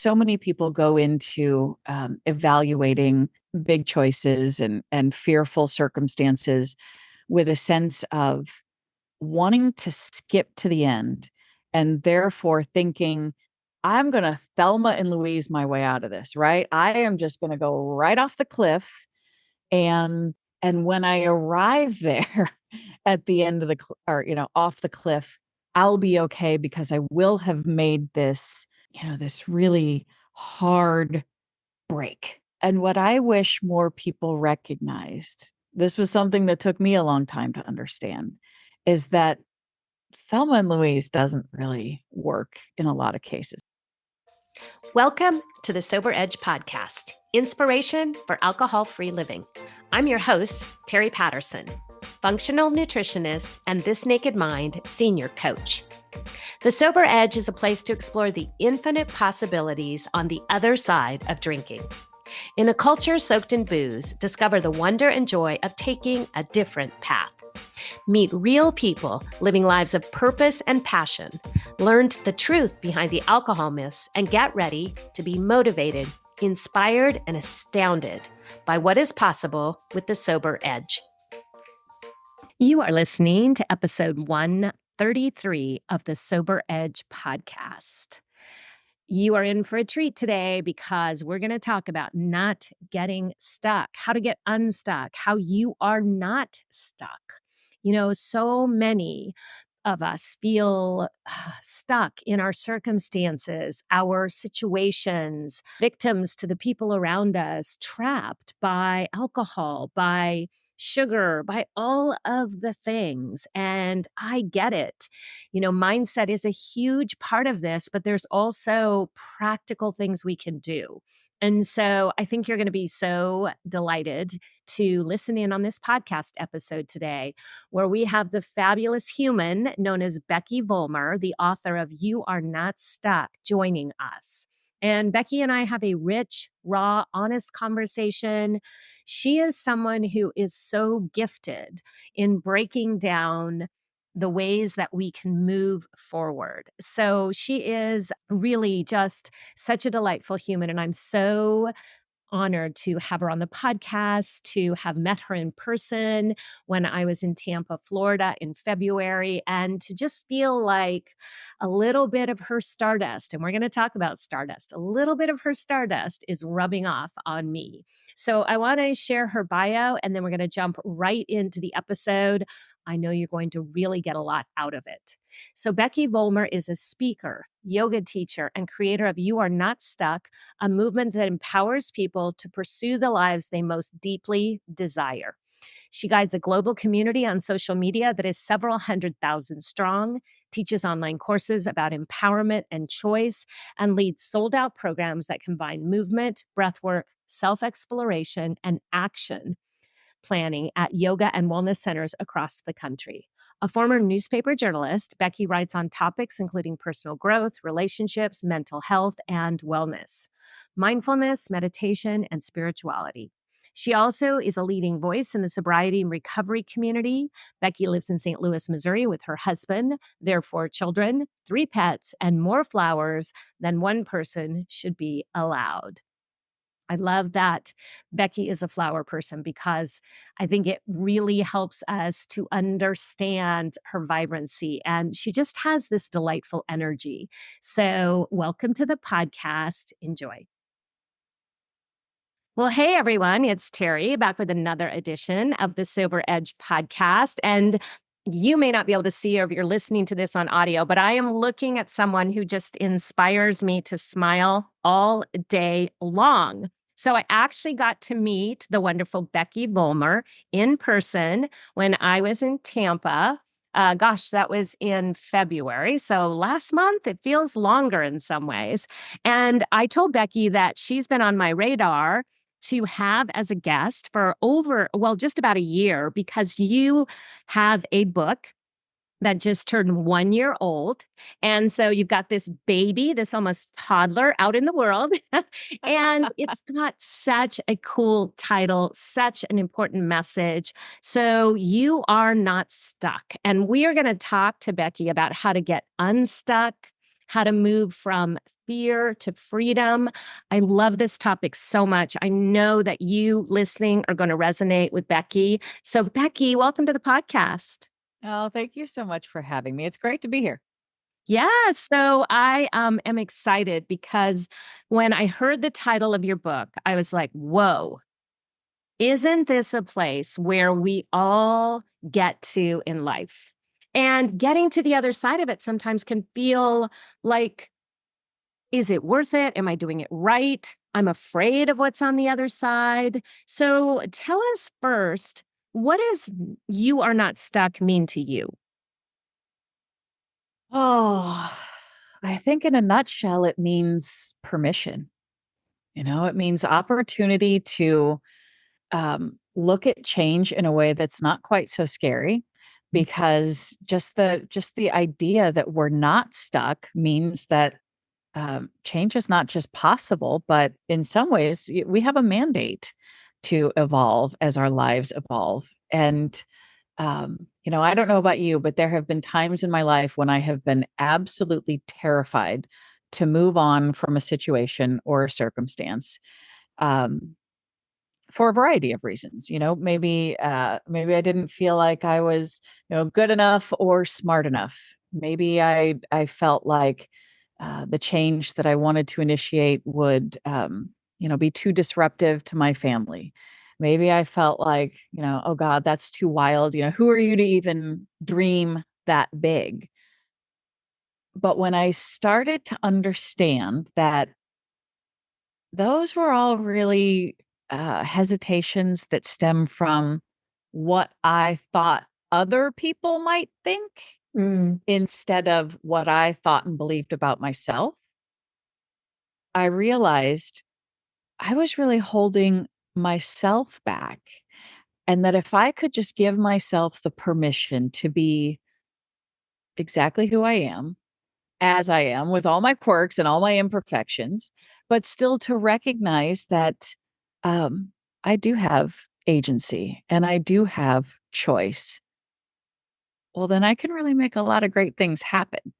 so many people go into evaluating big choices and fearful circumstances with a sense of wanting to skip to the end and therefore thinking, I'm going to Thelma and Louise my way out of this, right? I am just going to go right off the cliff. And when I arrive there at the end of the, off the cliff, I'll be okay because I will have made this, this really hard break. And what I wish more people recognized, this was something that took me a long time to understand, is that Thelma and Louise doesn't really work in a lot of cases. Welcome to the Sober Edge podcast, inspiration for alcohol-free living. I'm your host, Terry Patterson, functional nutritionist and This Naked Mind senior coach. The Sober Edge is a place to explore the infinite possibilities on the other side of drinking. In a culture soaked in booze, discover the wonder and joy of taking a different path. Meet real people living lives of purpose and passion, learn the truth behind the alcohol myths, and get ready to be motivated, inspired, and astounded by what is possible with the Sober Edge. You are listening to episode 133 of the Sober Edge podcast. You are in for a treat today because we're going to talk about not getting stuck, how to get unstuck, how you are not stuck. So many of us feel stuck in our circumstances, our situations, victims to the people around us, trapped by alcohol, by sugar, by all of the things. And I get it. Mindset is a huge part of this, but there's also practical things we can do. And so I think you're going to be so delighted to listen in on this podcast episode today, where we have the fabulous human known as Becky Vollmer, the author of You Are Not Stuck, joining us. And Becky and I have a rich, raw, honest conversation. She is someone who is so gifted in breaking down the ways that we can move forward. So she is really just such a delightful human. And I'm so honored to have her on the podcast, to have met her in person when I was in Tampa, Florida in February, and to just feel like a little bit of her stardust, and we're going to talk about stardust, a little bit of her stardust is rubbing off on me. So I want to share her bio, and then we're going to jump right into the episode. I know you're going to really get a lot out of it. So Becky Vollmer is a speaker, yoga teacher, and creator of You Are Not Stuck, a movement that empowers people to pursue the lives they most deeply desire. She guides a global community on social media that is several 100,000 strong, teaches online courses about empowerment and choice, and leads sold-out programs that combine movement, breathwork, self-exploration, and action planning at yoga and wellness centers across the country. A former newspaper journalist, Becky writes on topics including personal growth, relationships, mental health, and wellness, mindfulness, meditation, and spirituality. She also is a leading voice in the sobriety and recovery community. Becky lives in St. Louis, Missouri with her husband, their 4 children, 3 pets, and more flowers than one person should be allowed. I love that Becky is a flower person because I think it really helps us to understand her vibrancy. And she just has this delightful energy. So welcome to the podcast. Enjoy. Well, hey, everyone. It's Terry back with another edition of the Sober Edge podcast. And you may not be able to see or if you're listening to this on audio, but I am looking at someone who just inspires me to smile all day long. So I actually got to meet the wonderful Becky Vollmer in person when I was in Tampa. That was in February. So last month, it feels longer in some ways. And I told Becky that she's been on my radar to have as a guest for just about a year, because you have a book that just turned 1 year old. And so you've got this baby, this almost toddler out in the world. And it's got such a cool title, such an important message. So You Are Not Stuck. And we are going to talk to Becky about how to get unstuck, how to move from fear to freedom. I love this topic so much. I know that you listening are going to resonate with Becky. So, Becky, welcome to the podcast. Oh, thank you so much for having me. It's great to be here. Yeah, so I am excited because when I heard the title of your book, I was like, whoa, isn't this a place where we all get to in life? And getting to the other side of it sometimes can feel like, is it worth it? Am I doing it right? I'm afraid of what's on the other side. So tell us first, what does you are not stuck mean to you? Oh, I think in a nutshell, it means permission. It means opportunity to look at change in a way that's not quite so scary, because just the idea that we're not stuck means that change is not just possible, but in some ways, we have a mandate to evolve as our lives evolve. And, I don't know about you, but there have been times in my life when I have been absolutely terrified to move on from a situation or a circumstance. Um, for a variety of reasons. Maybe I didn't feel like I was, good enough or smart enough. Maybe I felt like the change that I wanted to initiate would, be too disruptive to my family. Maybe I felt like, oh God, that's too wild. Who are you to even dream that big? But when I started to understand that those were all really, hesitations that stem from what I thought other people might think Mm. instead of what I thought and believed about myself. I realized I was really holding myself back, and that if I could just give myself the permission to be exactly who I am, as I am, with all my quirks and all my imperfections, but still to recognize that, I do have agency and I do have choice. Well, then I can really make a lot of great things happen.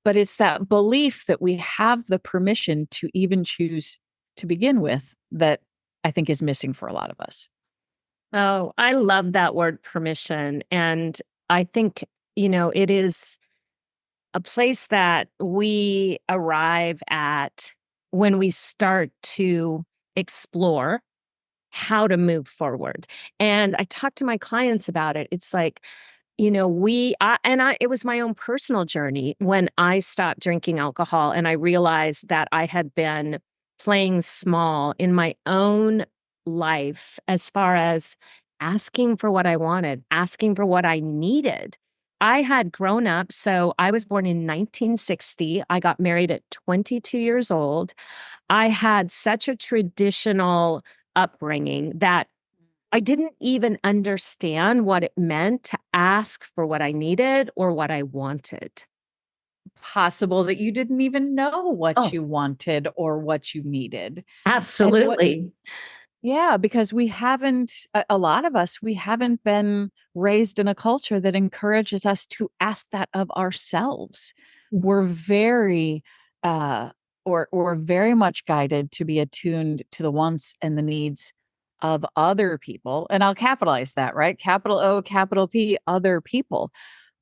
But it's that belief that we have the permission to even choose to begin with that I think is missing for a lot of us. Oh, I love that word permission. And I think, it is a place that we arrive at when we start to explore how to move forward. And I talk to my clients about it. It's like, it was my own personal journey when I stopped drinking alcohol and I realized that I had been playing small in my own life as far as asking for what I wanted, asking for what I needed. I had grown up, so I was born in 1960. I got married at 22 years old. I had such a traditional upbringing that I didn't even understand what it meant to ask for what I needed or what I wanted. Possible that you didn't even know what Oh, you wanted or what you needed. And what absolutely. Yeah, because we haven't, a lot of us, we haven't been raised in a culture that encourages us to ask that of ourselves. We're very, uh, or very much guided to be attuned to the wants and the needs of other people. And I'll capitalize that, right? Capital O, capital P, other people.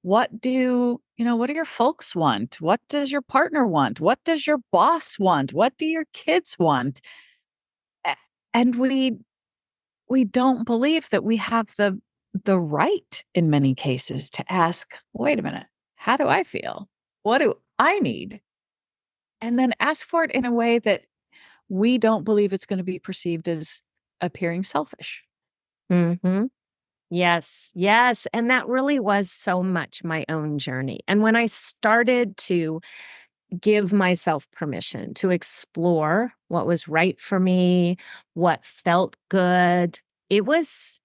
What do your folks want? What does your partner want? What does your boss want? What do your kids want? A- And we don't believe that we have the right in many cases to ask, wait a minute, how do I feel? What do I need? And then ask for it in a way that we don't believe it's going to be perceived as appearing selfish. Hmm. Yes, yes. And that really was so much my own journey. And when I started to give myself permission to explore what was right for me, what felt good, it was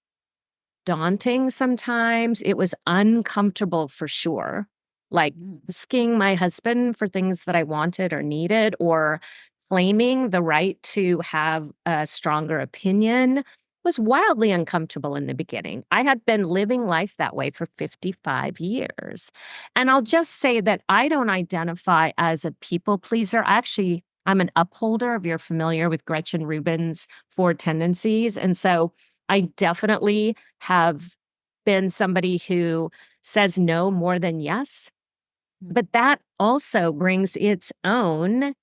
daunting sometimes. It was uncomfortable for sure. Like Mm. asking my husband for things that I wanted or needed, or claiming the right to have a stronger opinion. was wildly uncomfortable in the beginning. I had been living life that way for 55 years. And I'll just say that I don't identify as a people pleaser. Actually, I'm an upholder, if you're familiar with Gretchen Rubin's four tendencies. And so I definitely have been somebody who says no more than yes. But that also brings its own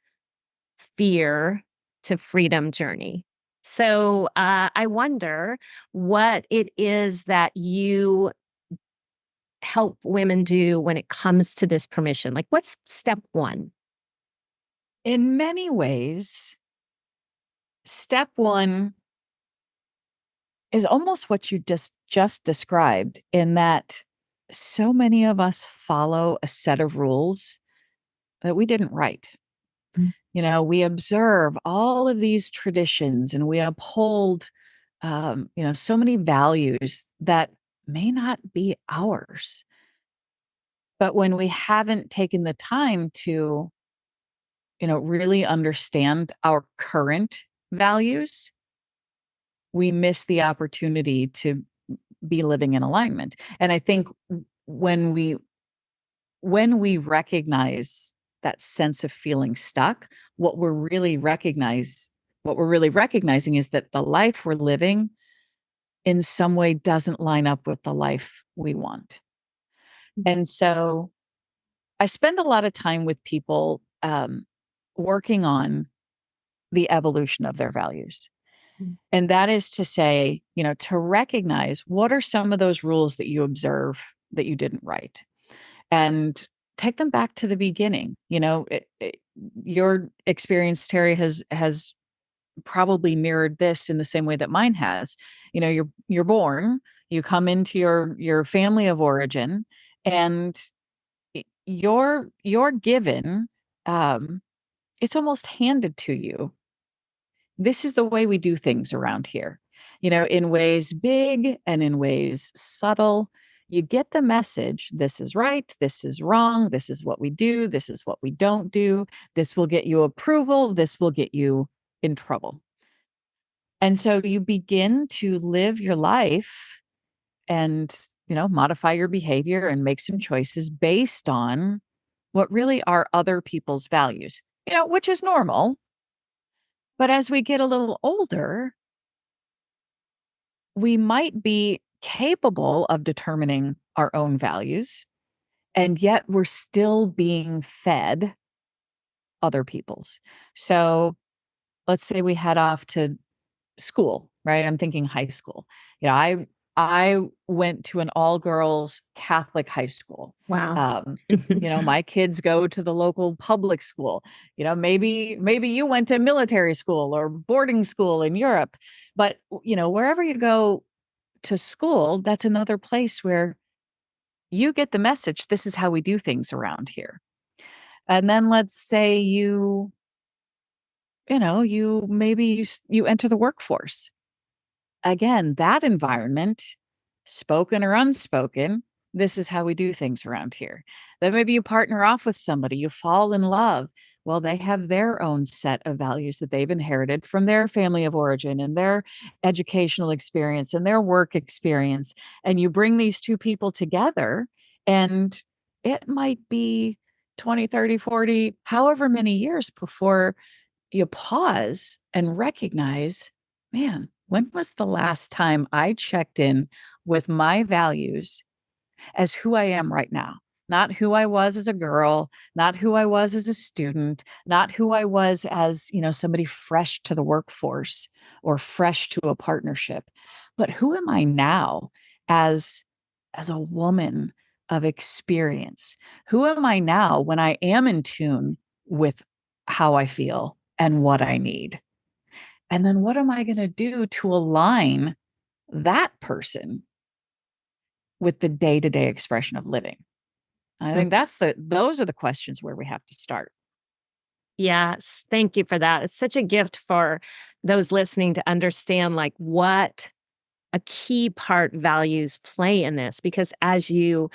fear to freedom journey. So I wonder what it is that you help women do when it comes to this permission. Like, what's step one? In many ways, step one is almost what you just described, in that so many of us follow a set of rules that we didn't write. Mm. We observe all of these traditions and we uphold, so many values that may not be ours. But when we haven't taken the time to, really understand our current values, we miss the opportunity to be living in alignment. And I think when we recognize that sense of feeling stuck, what we're really recognizing is that the life we're living in some way doesn't line up with the life we want. And so I spend a lot of time with people working on the evolution of their values. Mm. And that is to say, to recognize what are some of those rules that you observe that you didn't write, and take them back to the beginning. Your experience, Terry, has probably mirrored this in the same way that mine has. You're born, you come into your family of origin, and you're given, it's almost handed to you, this is the way we do things around here, in ways big and in ways subtle. You get the message. This is right. This is wrong. This is what we do. This is what we don't do. This will get you approval. This will get you in trouble. And so you begin to live your life and, modify your behavior and make some choices based on what really are other people's values, which is normal. But as we get a little older, we might be capable of determining our own values, and yet we're still being fed other people's. So let's say we head off to school, right? I'm thinking high school. I went to an all girls Catholic high school. Wow. My kids go to the local public school. Maybe you went to military school or boarding school in Europe, but wherever you go to school, that's another place where you get the message. This is how we do things around here. And then let's say you enter the workforce. Again, that environment, spoken or unspoken, this is how we do things around here. Then maybe you partner off with somebody, you fall in love. Well, they have their own set of values that they've inherited from their family of origin and their educational experience and their work experience. And you bring these two people together, and it might be 20, 30, 40, however many years before you pause and recognize, man, when was the last time I checked in with my values as who I am right now? Not who I was as a girl, not who I was as a student, not who I was as, somebody fresh to the workforce or fresh to a partnership, but who am I now as a woman of experience? Who am I now when I am in tune with how I feel and what I need? And then what am I going to do to align that person with the day-to-day expression of living? I think those are the questions where we have to start. Yes, thank you for that. It's such a gift for those listening to understand like what a key part values play in this, because as you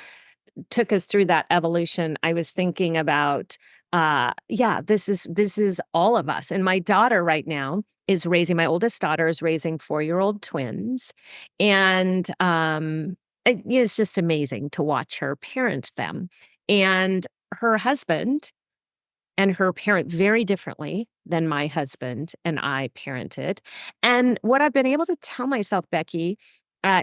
took us through that evolution, I was thinking about this is all of us. And my daughter right now, is raising my oldest daughter is raising 4-year-old twins. And it's just amazing to watch her parent them. And her husband and her parent very differently than my husband and I parented. And what I've been able to tell myself, Becky,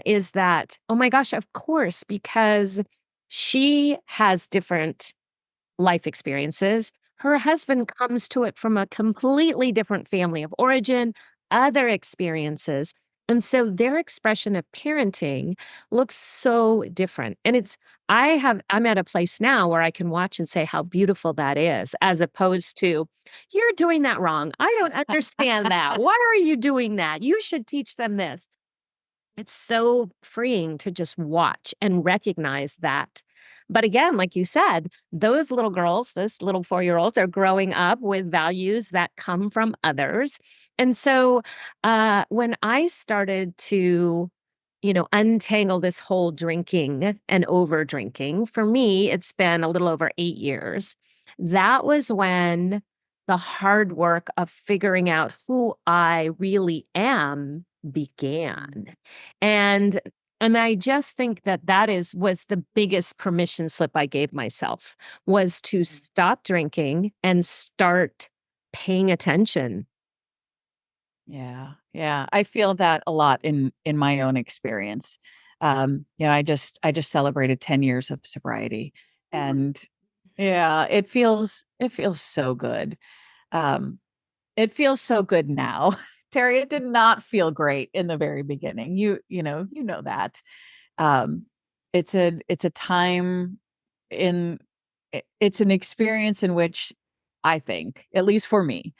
is that, oh my gosh, of course, because she has different life experiences. Her husband comes to it from a completely different family of origin, other experiences. And so their expression of parenting looks so different. And I'm at a place now where I can watch and say how beautiful that is, as opposed to, you're doing that wrong. I don't understand that. Why are you doing that? You should teach them this. It's so freeing to just watch and recognize that. But again, like you said, those little girls, those little 4-year-olds are growing up with values that come from others. And so when I started to, untangle this whole drinking and over drinking, for me, it's been a little over 8 years. That was when the hard work of figuring out who I really am began. And and I just think that was the biggest permission slip I gave myself, was to stop drinking and start paying attention. Yeah. Yeah. I feel that a lot in my own experience. I just celebrated 10 years of sobriety, and yeah, it feels so good. Um it feels so good now. Terry, it did not feel great in the very beginning. You know that. Um it's a time in it's an experience in which I think, at least for me,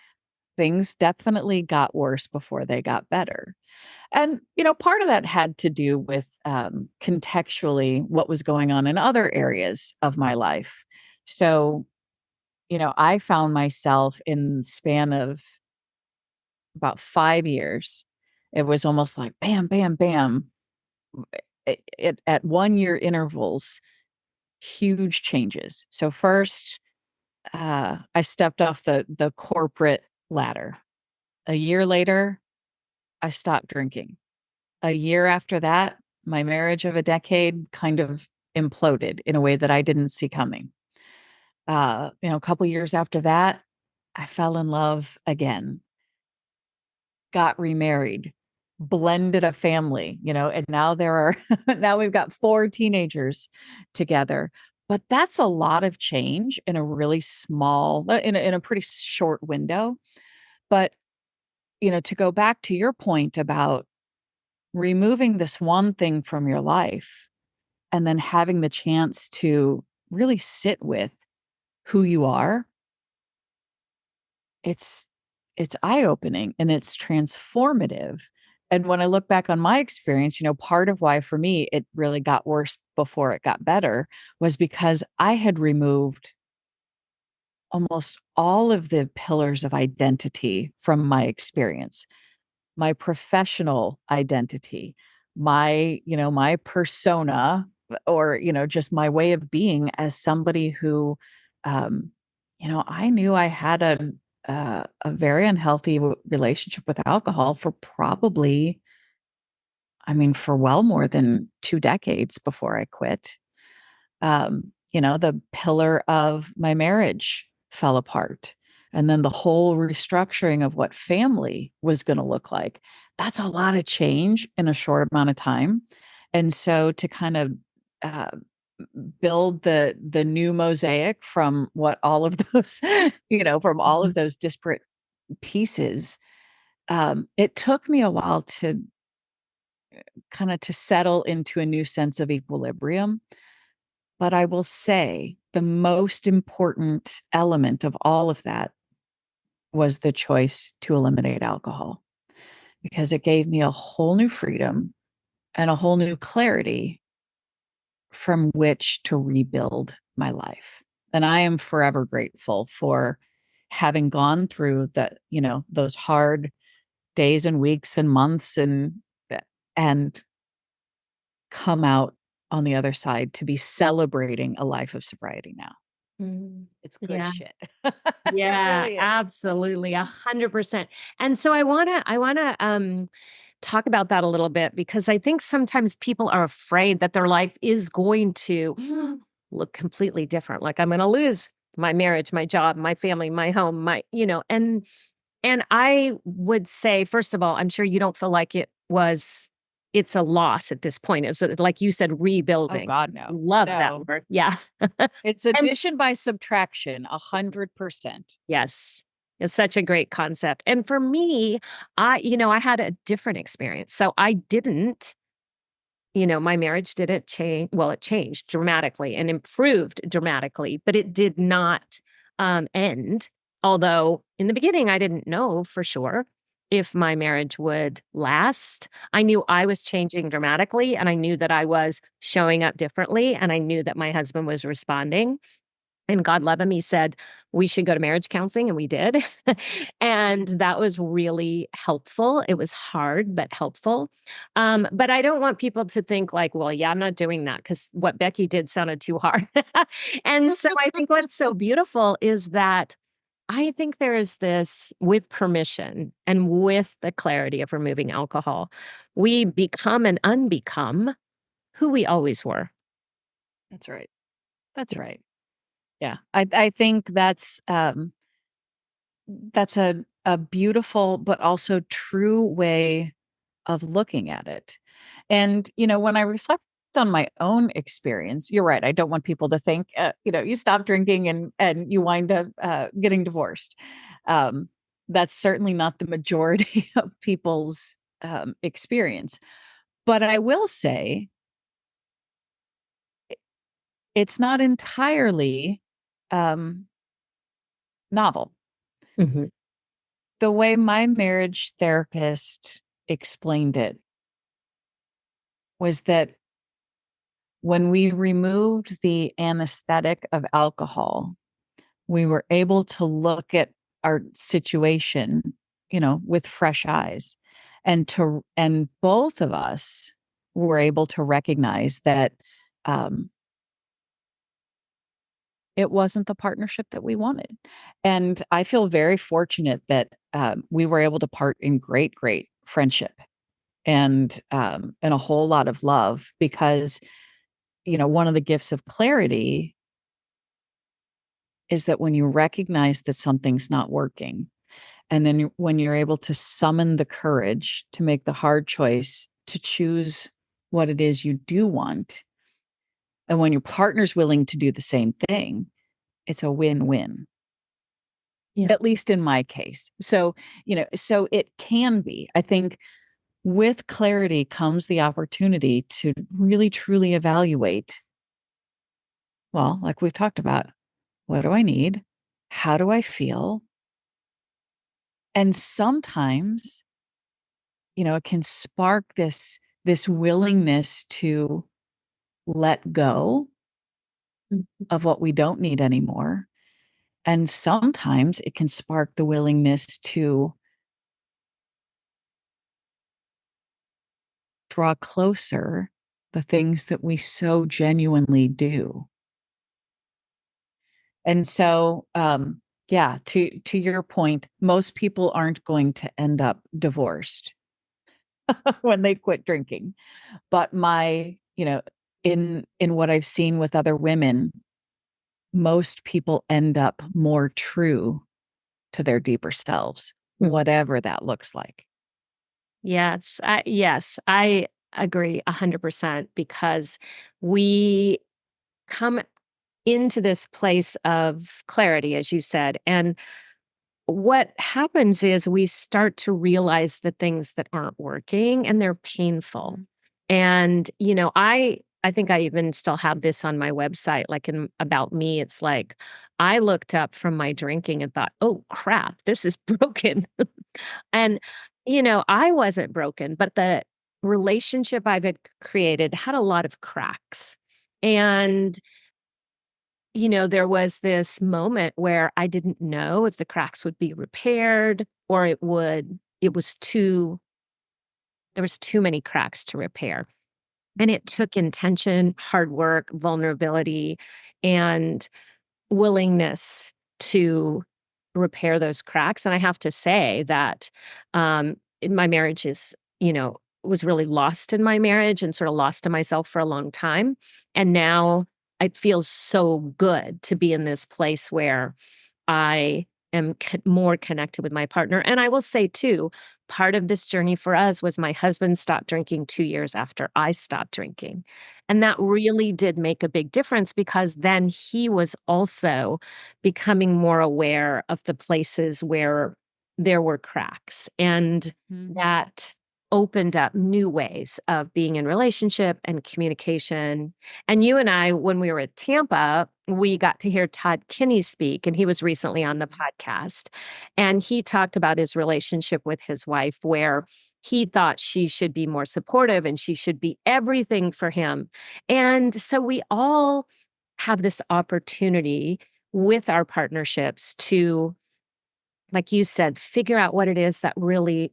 things definitely got worse before they got better. And, part of that had to do with contextually what was going on in other areas of my life. So, I found myself in the span of about 5 years. It was almost like bam, bam, bam. At 1 year intervals, huge changes. So first, I stepped off the corporate ladder. A year later, I stopped drinking. A year after that, my marriage of a decade kind of imploded in a way that I didn't see coming. A couple years after that, I fell in love again, got remarried, blended a family, and now there are now we've got 4 teenagers together. But that's a lot of change in a really small, in a pretty short window. But, to go back to your point about removing this one thing from your life and then having the chance to really sit with who you are, it's it's eye-opening and it's transformative. And when I look back on my experience, part of why for me it really got worse before it got better was because I had removed almost all of the pillars of identity from my experience. My professional identity, my persona, or, just my way of being as somebody who, um, I knew I had a very unhealthy relationship with alcohol for probably, for well more than 2 decades before I quit. The pillar of my marriage fell apart. And then the whole restructuring of what family was going to look like. That's a lot of change in a short amount of time. And so to kind of uh, build the new mosaic from what all of those, from all of those disparate pieces, it took me a while to kind of to settle into a new sense of equilibrium. But I will say the most important element of all of that was the choice to eliminate alcohol, because it gave me a whole new freedom and a whole new clarity from which to rebuild my life. And I am forever grateful for having gone through those hard days and weeks and months, and come out on the other side to be celebrating a life of sobriety now. Mm. It's good Yeah. shit. It Yeah, really is. absolutely. 100%. And so I want to talk about that a little bit because I think sometimes people are afraid that their life is going to look completely different. Like I'm going to lose my marriage, my job, my family, my home, and I would say, first of all, I'm sure you don't feel like it's a loss at this point. Is it, like you said, Oh rebuilding? God, no. Love that No. word. Yeah. It's And addition by subtraction, 100%. yes, it's such a great concept. And for me, I had a different experience. So I didn't, my marriage didn't change. Well, it changed dramatically and improved dramatically, but it did not end. Although in the beginning, I didn't know for sure if my marriage would last. I knew I was changing dramatically and I knew that I was showing up differently and I knew that my husband was responding. And God love him, he said, we should go to marriage counseling, and we did. And that was really helpful. It was hard, but helpful. But I don't want people to think like, well, yeah, I'm not doing that because what Becky did sounded too hard. And so I think what's so beautiful is that I think there is this with permission and with the clarity of removing alcohol, we become and unbecome who we always were. That's right. That's right. Yeah. I think that's a beautiful but also true way of looking at it. And, when I reflect on my own experience, you're right. I don't want people to think, you stop drinking and you wind up getting divorced. Um, that's certainly not the majority of people's experience. But I will say it's not entirely um, novel. Mhm. The way my marriage therapist explained it was that when we removed the anesthetic of alcohol, we were able to look at our situation, with fresh eyes and both of us were able to recognize that um, it wasn't the partnership that we wanted. And I feel very fortunate that we were able to part in great, great friendship and a whole lot of love because one of the gifts of clarity is that when you recognize that something's not working, and then when you're able to summon the courage to make the hard choice to choose what it is you do want, and when your partner's willing to do the same thing, it's a win-win, Yeah. at least in my case. So it can be. I think with clarity comes the opportunity to really truly evaluate, well, like we've talked about, what do I need? How do I feel? And sometimes, it can spark this willingness to let go Mhm. of what we don't need anymore. And sometimes it can spark the willingness to draw closer the things that we so genuinely do. And so, yeah, to your point, most people aren't going to end up divorced when they quit drinking. But in what I've seen with other women, most people end up more true to their deeper selves, whatever that looks like. Yes, I agree 100% because we come into this place of clarity, as you said. And what happens is we start to realize the things that aren't working and they're painful. And, I think I even still have this on my website, like in about me. It's like I looked up from my drinking and thought, oh crap, this is broken. And, I wasn't broken, but the relationship I've had created had a lot of cracks. And, there was this moment where I didn't know if the cracks would be repaired or it was there was too many cracks to repair. And it took intention, hard work, vulnerability, and willingness to repair those cracks. And I have to say that my marriage was really lost in my marriage and sort of lost to myself for a long time. And now it feels so good to be in this place where I am more connected with my partner. And I will say, too, part of this journey for us was my husband stopped drinking 2 years after I stopped drinking. And that really did make a big difference because then he was also becoming more aware of the places where there were cracks. And that opened up new ways of being in relationship and communication. And you and I, when we were at Tampa, we got to hear Todd Kinney speak, and he was recently on the podcast. And he talked about his relationship with his wife, where he thought she should be more supportive and she should be everything for him. And so we all have this opportunity with our partnerships to, like you said, figure out what it is that really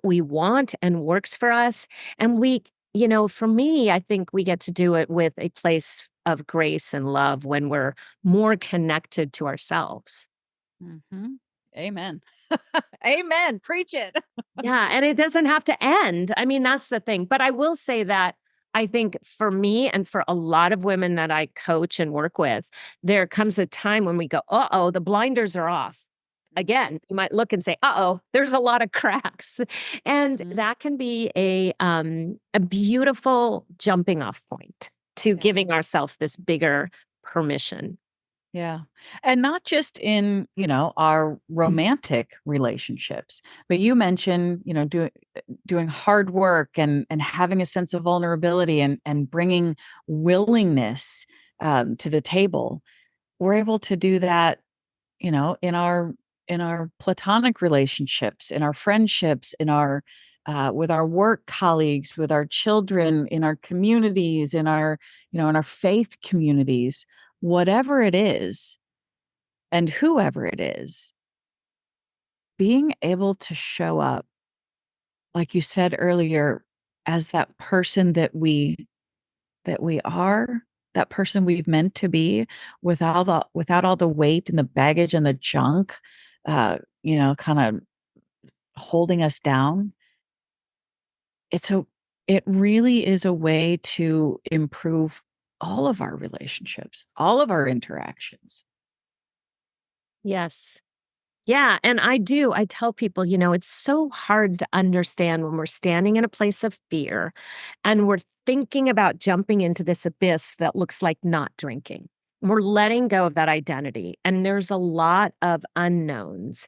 we want and works for us. And for me, I think we get to do it with a place of grace and love when we're more connected to ourselves. Mhm. Amen. Amen. Preach it. Yeah, and it doesn't have to end. I mean, that's the thing. But I will say that I think for me and for a lot of women that I coach and work with, there comes a time when we go, uh-oh, the blinders are off. Again, you might look and say, uh-oh, there's a lot of cracks. And that can be a beautiful jumping off point to giving ourselves this bigger permission. Yeah. And not just in, our romantic relationships, but you mentioned, doing hard work and having a sense of vulnerability and bringing willingness to the table. We're able to do that, in our platonic relationships, in our friendships, in our with our work colleagues, with our children, in our communities, in our faith communities, whatever it is, and whoever it is, being able to show up, like you said earlier, as that person that we are, that person we've meant to be, without all the weight and the baggage and the junk, kind of holding us down. It really is a way to improve all of our relationships, all of our interactions. Yes. Yeah, and I tell people, it's so hard to understand when we're standing in a place of fear and we're thinking about jumping into this abyss that looks like not drinking. We're letting go of that identity, and there's a lot of unknowns.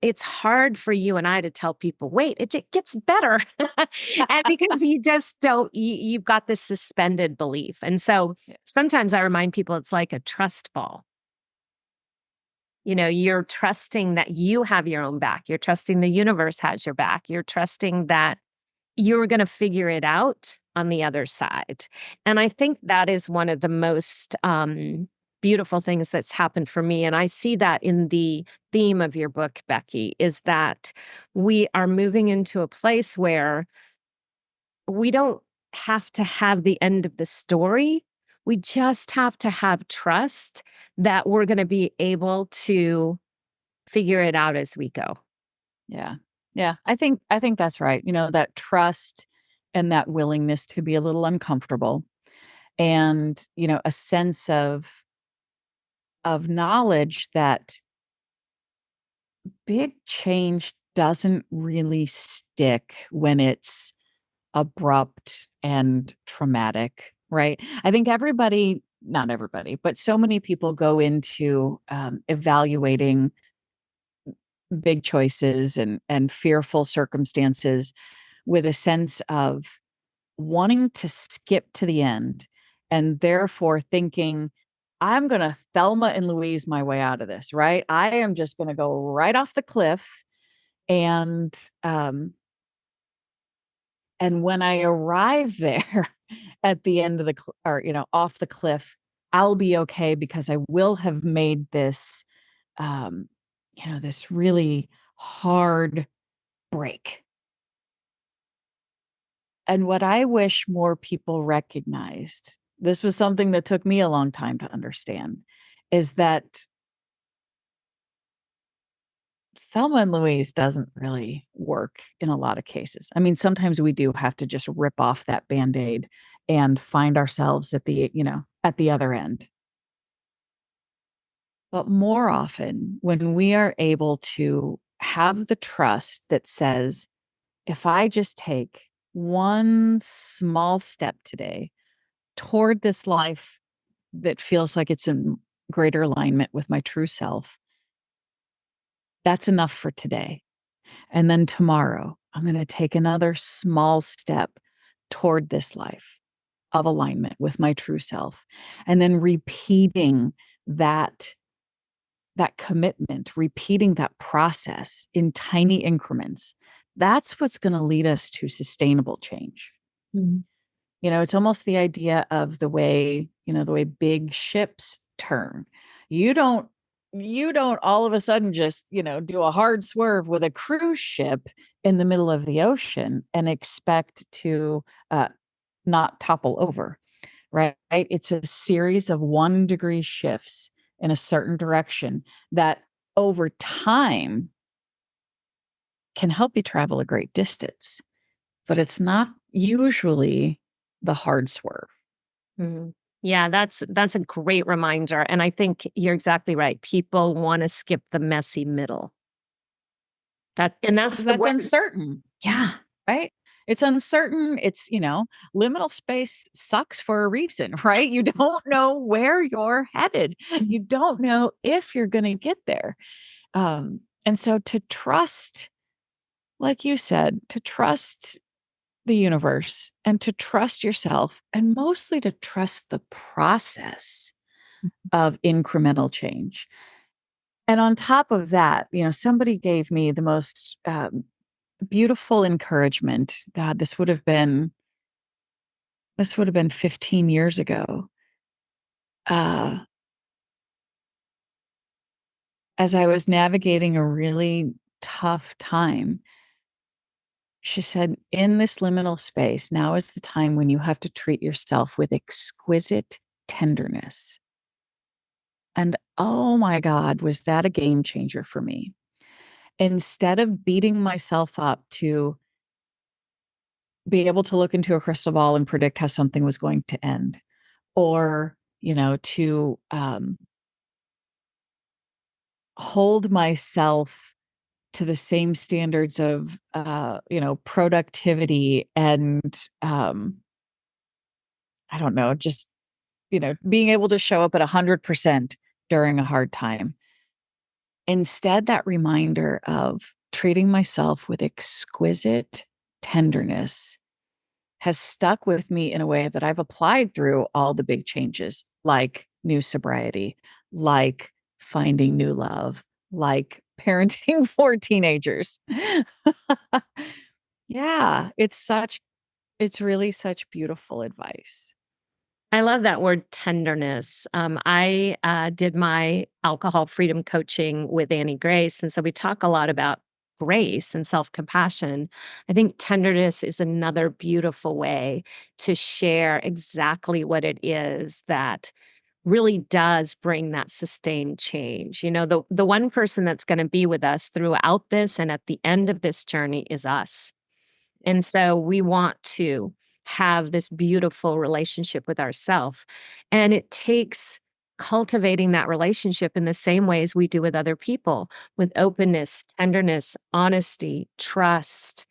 It's hard for you and I to tell people, wait, it gets better. And because you just don't, you've got this suspended belief. And so sometimes I remind people it's like a trust fall. You're trusting that you have your own back. You're trusting the universe has your back. You're trusting that you're going to figure it out on the other side. And I think that is one of the most beautiful things that's happened for me. And I see that in the theme of your book, Becky, is that we are moving into a place where we don't have to have the end of the story. We just have to have trust that we're going to be able to figure it out as we go. Yeah. Yeah. I think that's right. That trust and that willingness to be a little uncomfortable, and, a sense of knowledge that big change doesn't really stick when it's abrupt and traumatic, right? I think everybody, not everybody, but so many people go into evaluating big choices and fearful circumstances with a sense of wanting to skip to the end, and therefore thinking, I'm going to Thelma and Louise my way out of this, right? I am just going to go right off the cliff. And, and when I arrive there at the end of or, off the cliff, I'll be okay because I will have made this, this really hard break. And what I wish more people recognized, this was something that took me a long time to understand, is that Thelma and Louise doesn't really work in a lot of cases. I mean, sometimes we do have to just rip off that Band-Aid and find ourselves at at the other end. But more often, when we are able to have the trust that says, if I just take one small step today toward this life that feels like it's in greater alignment with my true self, that's enough for today. And then tomorrow, I'm going to take another small step toward this life of alignment with my true self. And then repeating that commitment, repeating that process in tiny increments. That's what's going to lead us to sustainable change. Mhm. It's almost the idea of the way big ships turn. You don't all of a sudden just, do a hard swerve with a cruise ship in the middle of the ocean and expect to not topple over, right? It's a series of 1-degree shifts in a certain direction that over time can help you travel a great distance, but it's not usually the hard swerve. Mhm. Yeah, that's a great reminder, and I think you're exactly right. People wanna skip the messy middle. That's 'Cause the that's word. uncertain, Yeah. right? It's uncertain. Liminal space sucks for a reason, right? You don't know where you're headed. You don't know if you're going to get there. And so to trust, like you said, to trust the universe and to trust yourself, and mostly to trust the process of incremental change. And on top of that, somebody gave me the most beautiful encouragement. God, this would have been 15 years ago. Uh, as I was navigating a really tough time, she said, in this liminal space, now is the time when you have to treat yourself with exquisite tenderness. And oh my God, was that a game changer for me? Instead of beating myself up to be able to look into a crystal ball and predict how something was going to end, or, to hold myself to the same standards of, productivity and, I don't know, just, being able to show up at 100% during a hard time. Instead, that reminder of treating myself with exquisite tenderness has stuck with me in a way that I've applied through all the big changes, like new sobriety, like finding new love, like parenting 4 teenagers. Yeah, it's really such beautiful advice. I love that word tenderness. I did my alcohol freedom coaching with Annie Grace. And so we talk a lot about grace and self compassion. I think tenderness is another beautiful way to share exactly what it is that really does bring that sustained change. The one person that's going to be with us throughout this and at the end of this journey is us. And so we want to have this beautiful relationship with ourself. And it takes cultivating that relationship in the same ways we do with other people, with openness, tenderness, honesty, trust,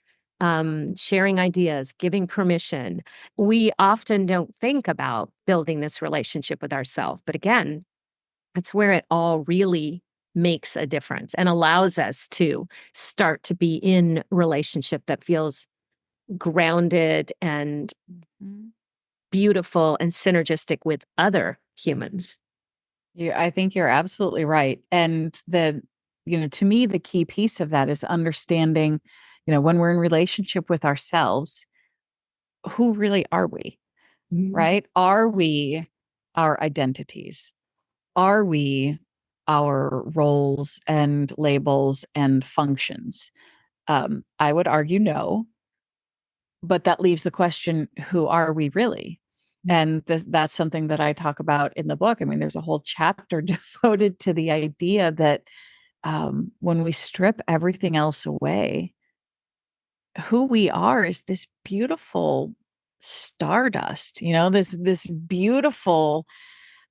sharing ideas, giving permission. We often don't think about building this relationship with ourselves. But again, that's where it all really makes a difference and allows us to start to be in relationship that feels grounded and Mhm. beautiful and synergistic with other humans. I think you're absolutely right. And to me, the key piece of that is understanding, when we're in relationship with ourselves, who really are we, Mhm. right? Are we our identities? Are we our roles and labels and functions? I would argue no, but that leaves the question, who are we really? And that's something that I talk about in the book. I mean, there's a whole chapter devoted to the idea that when we strip everything else away, who we are is this beautiful stardust, this beautiful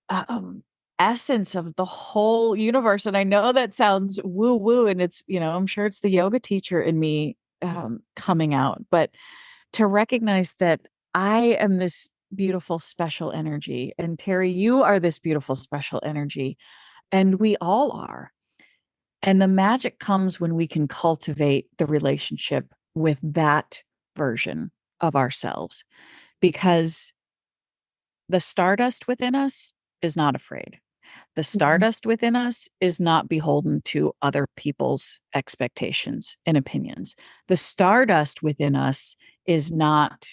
um, essence of the whole universe. And I know that sounds woo woo, and it's, I'm sure it's the yoga teacher in me coming out, but to recognize that I am this beautiful, special energy. And Terry, you are this beautiful, special energy. And we all are. And the magic comes when we can cultivate the relationship with that version of ourselves, because the stardust within us is not afraid. The stardust within us is not beholden to other people's expectations and opinions. The stardust within us is not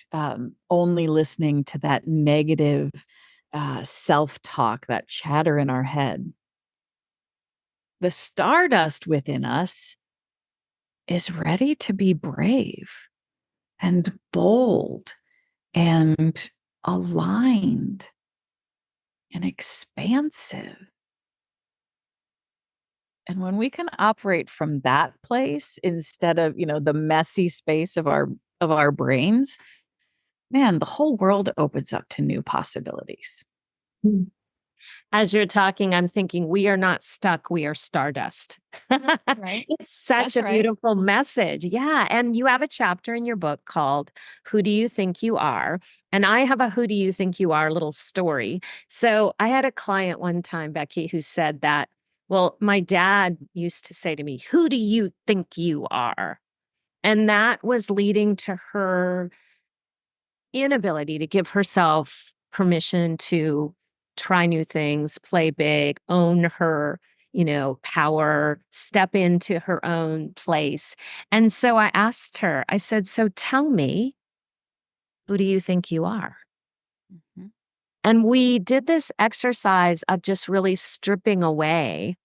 only listening to that negative self-talk, that chatter in our head. The stardust within us is ready to be brave and bold and aligned and expansive. And when we can operate from that place instead of, the messy space of our brains, man, the whole world opens up to new possibilities. As you're talking, I'm thinking we are not stuck. We are stardust. Right. It's such a beautiful message. Yeah. And you have a chapter in your book called Who Do You Think You Are? And I have a Who Do You Think You Are little story. So I had a client one time, Becky, who said that, well, my dad used to say to me, who do you think you are? And that was leading to her inability to give herself permission to try new things, play big, own her, power, step into her own place. And so I asked her, I said, so tell me, who do you think you are? Mm-hmm. And we did this exercise of just really stripping away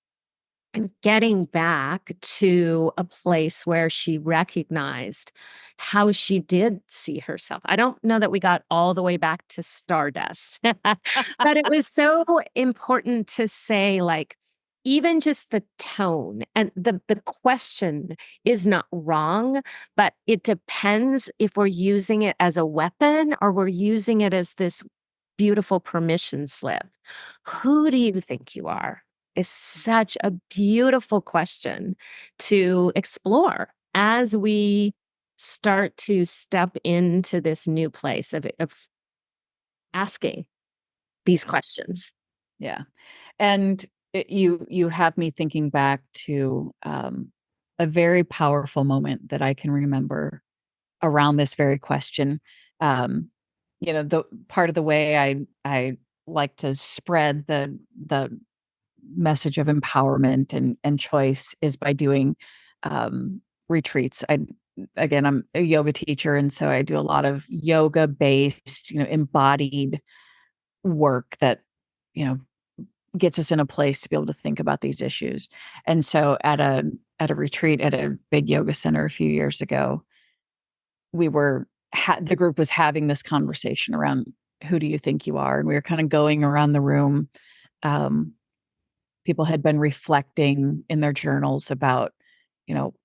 and getting back to a place where she recognized how she did see herself. I don't know that we got all the way back to stardust, but it was so important to say, like, even just the tone and the question is not wrong, but it depends if we're using it as a weapon or we're using it as this beautiful permission slip. Who do you think you are? Is such a beautiful question to explore as we start to step into this new place of asking these questions. Yeah. And you have me thinking back to a very powerful moment that I can remember around this very question. The part of the way I like to spread the message of empowerment and choice is by doing retreats. I'm a yoga teacher, and so I do a lot of yoga based, embodied work that, gets us in a place to be able to think about these issues. And so at a retreat at a big yoga center a few years ago, the group was having this conversation around who do you think you are? And we were kind of going around the room. People had been reflecting in their journals about,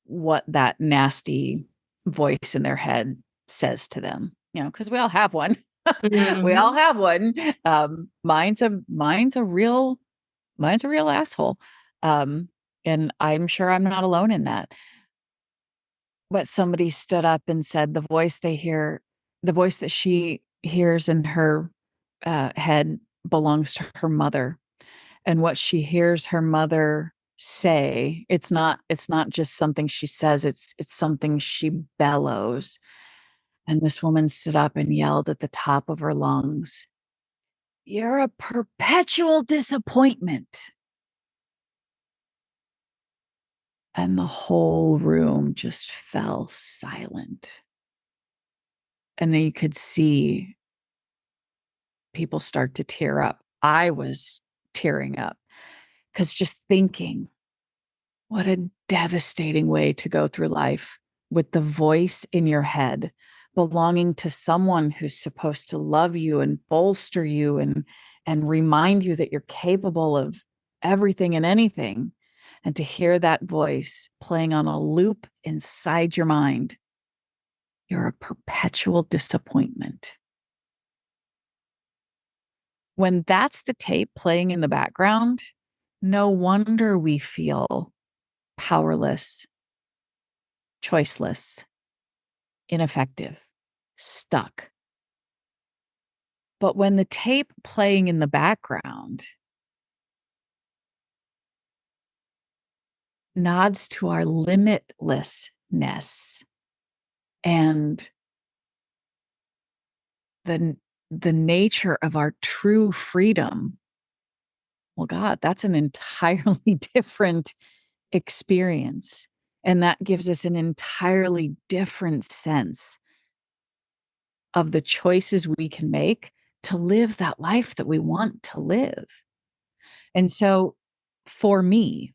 what that nasty voice in their head says to them, because we all have one. We all have one. Mine's a real asshole. And I'm sure I'm not alone in that. But somebody stood up and said the voice that she hears in her head belongs to her mother. And what she hears her mother say, it's not just something she says, it's something she bellows. And this woman stood up and yelled at the top of her lungs, "You're a perpetual disappointment." And the whole room just fell silent. And then you could see people start to tear up. I was tearing up because just thinking, what a devastating way to go through life with the voice in your head belonging to someone who's supposed to love you and bolster you and remind you that you're capable of everything and anything. And to hear that voice playing on a loop inside your mind, you're a perpetual disappointment. When that's the tape playing in the background, no wonder we feel powerless, choiceless, ineffective, stuck. But when the tape playing in the background nods to our limitlessness and the nature of our true freedom, well, God, that's an entirely different experience. And that gives us an entirely different sense of the choices we can make to live that life that we want to live. And so for me,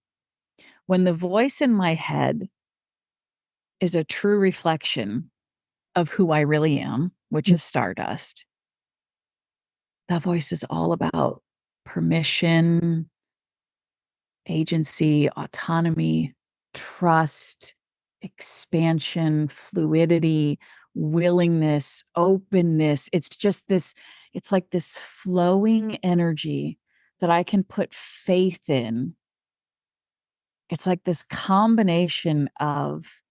when the voice in my head is a true reflection of who I really am, which is stardust, that voice is all about permission, agency, autonomy, trust, expansion, fluidity, willingness, openness. It's just this, it's like this flowing energy that I can put faith in. It's like this combination of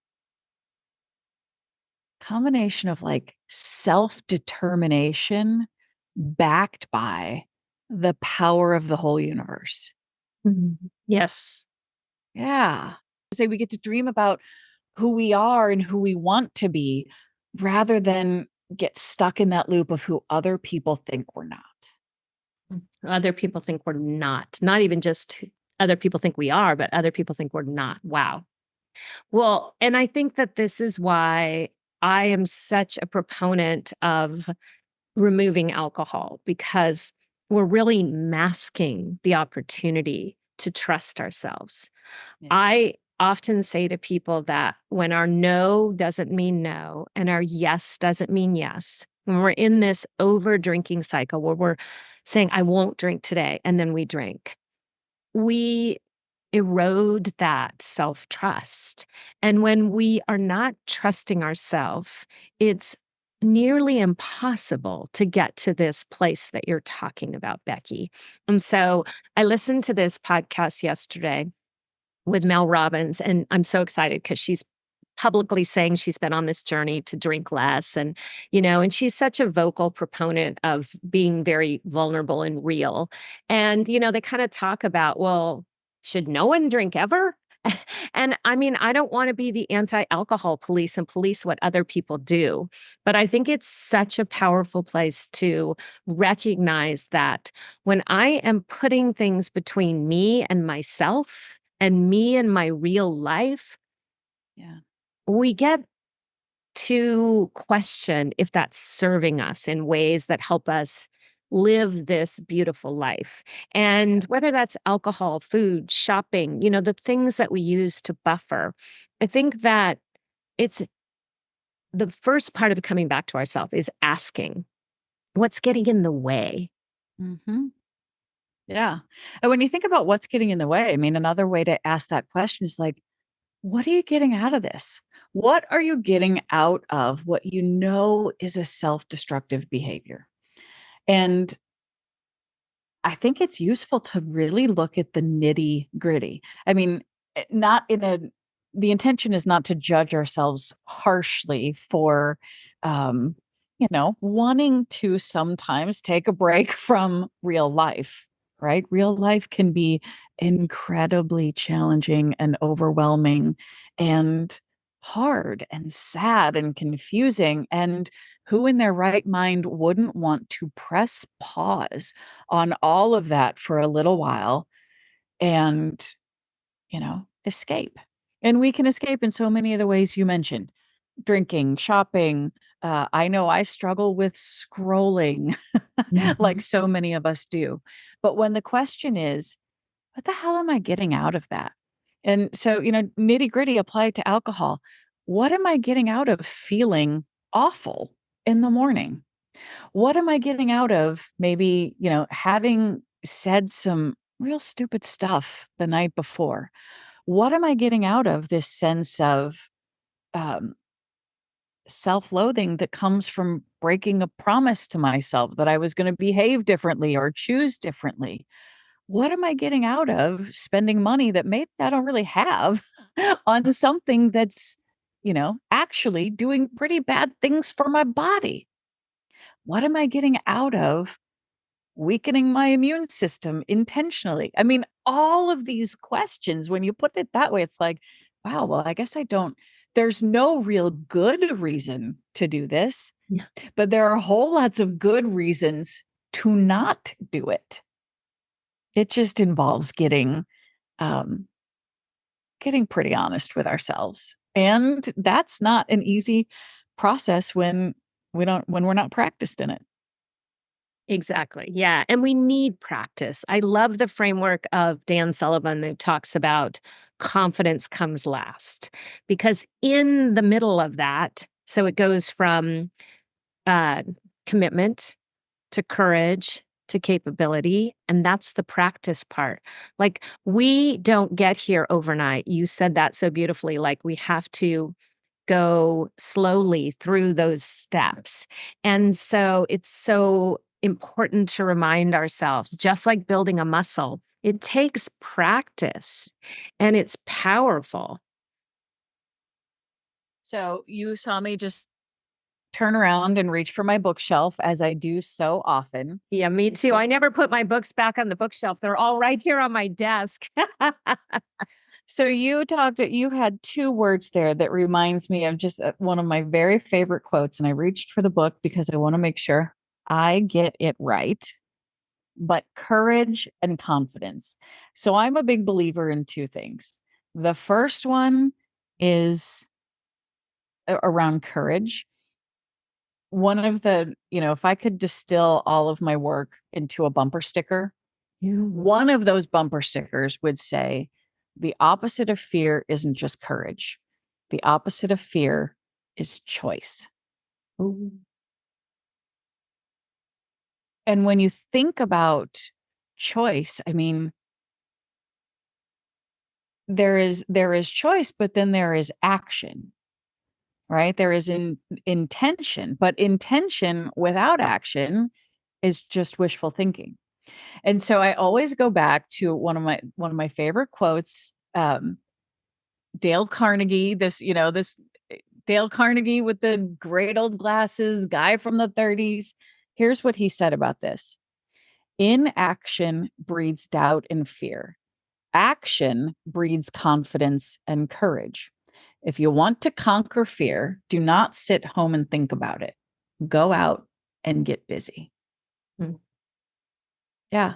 like self-determination backed by the power of the whole universe. Yes. Yeah. Say we get to dream about who we are and who we want to be rather than get stuck in that loop of who other people think we're not. Other people think we're not even just other people think we are, but other people think we're not. Wow. Well, and I think that this is why I am such a proponent of removing alcohol, because we're really masking the opportunity to trust ourselves. Yeah. I often say to people that when our no doesn't mean no and our yes doesn't mean yes, when we're in this over drinking cycle where we're saying, I won't drink today, and then we drink, we erode that self trust. And when we are not trusting ourselves, it's nearly impossible to get to this place that you're talking about, Becky. And so I listened to this podcast yesterday with Mel Robbins, and I'm so excited because she's publicly saying she's been on this journey to drink less. And, and she's such a vocal proponent of being very vulnerable and real. And, they kind of talk about, well, should no one drink ever? And I mean, I don't want to be the anti-alcohol police and police what other people do, but I think it's such a powerful place to recognize that when I am putting things between me and myself and me and my real life, Yeah. we get to question if that's serving us in ways that help us live this beautiful life. And whether that's alcohol, food, shopping, the things that we use to buffer, I think that it's the first part of coming back to ourselves is asking what's getting in the way. Mm-hmm. Yeah. And when you think about what's getting in the way, I mean, another way to ask that question is like, what are you getting out of this? What are you getting out of what you know is a self-destructive behavior? And I think it's useful to really look at the nitty gritty. I mean, not in a, the intention is not to judge ourselves harshly for, wanting to sometimes take a break from real life, right? Real life can be incredibly challenging and overwhelming and hard and sad and confusing. And who in their right mind wouldn't want to press pause on all of that for a little while and, escape? And we can escape in so many of the ways you mentioned: drinking, shopping. I know I struggle with scrolling like so many of us do. But when the question is, what the hell am I getting out of that? And so, nitty gritty applied to alcohol. What am I getting out of feeling awful in the morning? What am I getting out of maybe, having said some real stupid stuff the night before? What am I getting out of this sense of um, self loathing that comes from breaking a promise to myself that I was going to behave differently or choose differently? What am I getting out of spending money that maybe I don't really have on something that's, actually doing pretty bad things for my body? What am I getting out of weakening my immune system intentionally? I mean, all of these questions, when you put it that way, it's like, wow, well, I guess I don't, there's no real good reason to do this, Yeah. but there are whole lots of good reasons to not do it. It just involves um, getting pretty honest with ourselves. And that's not an easy process when we're not practiced in it. Exactly. Yeah. And we need practice. I love the framework of Dan Sullivan that talks about confidence comes last, because in the middle of that, so it goes from uh, commitment to courage to capability. And that's the practice part. Like, we don't get here overnight. You said that so beautifully. Like, we have to go slowly through those steps. And so it's so important to remind ourselves, just like building a muscle, it takes practice and it's powerful. So you saw me just turn around and reach for my bookshelf as I do so often. Yeah, me You too. said, I never put my books back on the bookshelf. They're all right here on my desk. so you had two words there that reminds me of just one of my very favorite quotes. And I reached for the book because I want to make sure I get it right. But courage and confidence. So I'm a big believer in two things. The first one is around courage. One of the, if I could distill all of my work into a bumper sticker, one of those bumper stickers would say, the opposite of fear isn't just courage. The opposite of fear is choice. Ooh. And when you think about choice, I mean, there is choice, but then there is action, right? There is intention, but intention without action is just wishful thinking. And so I always go back to one of my favorite quotes. Dale Carnegie, this Dale Carnegie with the great old glasses, guy from the 30s. Here's what he said about this: inaction breeds doubt and fear. Action breeds confidence and courage. If you want to conquer fear, do not sit home and think about it. Go out and get busy. Mm. Yeah.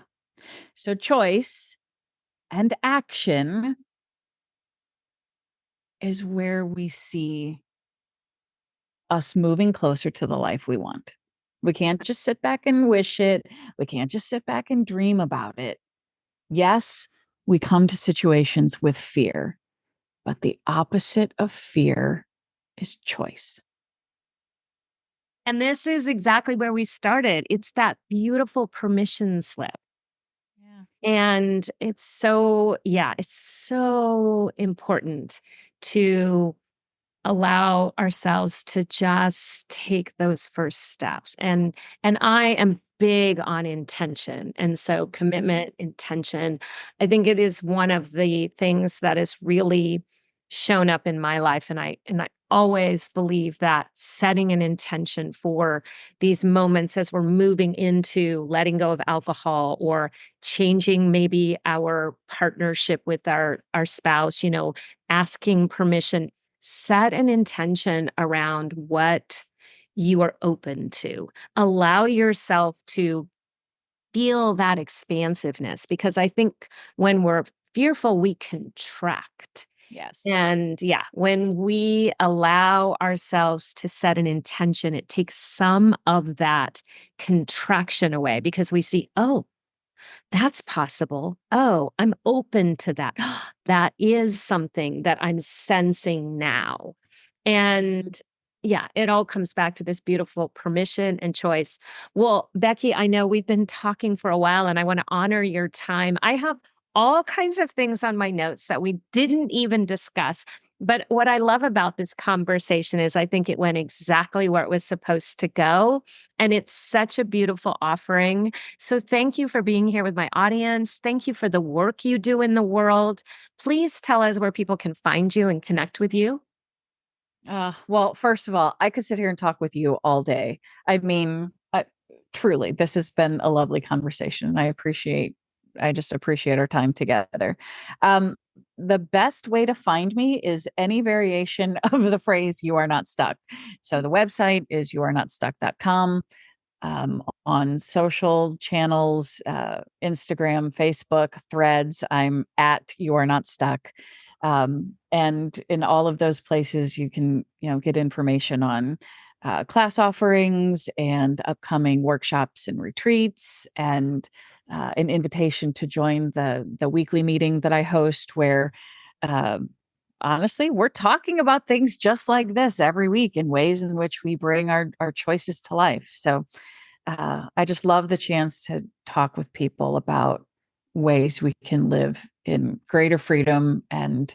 So choice and action is where we see us moving closer to the life we want. We can't just sit back and wish it. We can't just sit back and dream about it. Yes, we come to situations with fear, but the opposite of fear is choice. And this is exactly where we started. It's that beautiful permission slip. Yeah. And it's so important to allow ourselves to just take those first steps. And I am big on intention. And so commitment, intention, I think it is one of the things that has really shown up in my life. And I always believe that setting an intention for these moments as we're moving into letting go of alcohol or changing maybe our partnership with our spouse, asking permission, set an intention around what you are open to. Allow yourself to feel that expansiveness, because I think when we're fearful, we contract. Yes. And yeah, when we allow ourselves to set an intention, it takes some of that contraction away because we see, oh, that's possible. Oh, I'm open to that. That is something that I'm sensing now. And Yeah, it all comes back to this beautiful permission and choice. Well, Becky, I know we've been talking for a while and I want to honor your time. I have all kinds of things on my notes that we didn't even discuss. But what I love about this conversation is I think it went exactly where it was supposed to go. And it's such a beautiful offering. So thank you for being here with my audience. Thank you for the work you do in the world. Please tell us where people can find you and connect with you. Well, first of all, I could sit here and talk with you all day. I mean, truly, this has been a lovely conversation. And I just appreciate our time together. Um, the best way to find me is any variation of the phrase "you are not stuck." So the website is youarenotstuck.com. On social channels, Instagram, Facebook, Threads, I'm at You Are Not Stuck. And in all of those places, you can, get information on class offerings and upcoming workshops and retreats, and an invitation to join the weekly meeting that I host, where uh, honestly, we're talking about things just like this every week in ways in which we bring our choices to life. So I just love the chance to talk with people about ways we can live in greater freedom and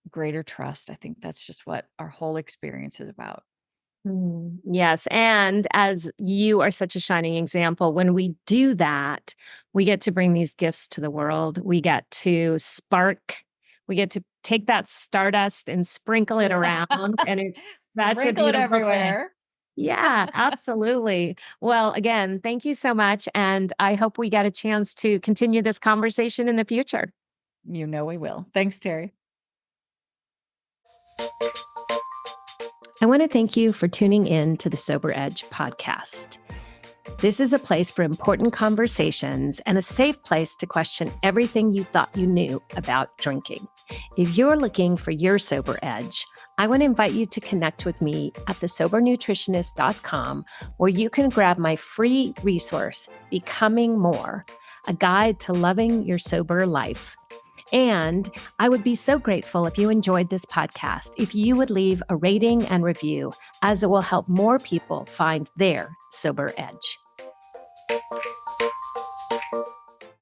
greater trust. I think that's just what our whole experience is about. Yes. And as you are such a shining example, when we do that, we get to bring these gifts to the world. We get to we get to take that stardust and sprinkle it around. And it's such a Sprinkle it beautiful thing. everywhere. Yeah, absolutely. Well, again, thank you so much. And I hope we get a chance to continue this conversation in the future. You know we will. Thanks, Terry. I want to thank you for tuning in to the Sober Edge podcast. This is a place for important conversations and a safe place to question everything you thought you knew about drinking. If you're looking for your sober edge, I want to invite you to connect with me at thesobernutritionist.com, where you can grab my free resource, Becoming More, a guide to loving your sober life. And I would be so grateful if you enjoyed this podcast, if you would leave a rating and review, as it will help more people find their sober edge.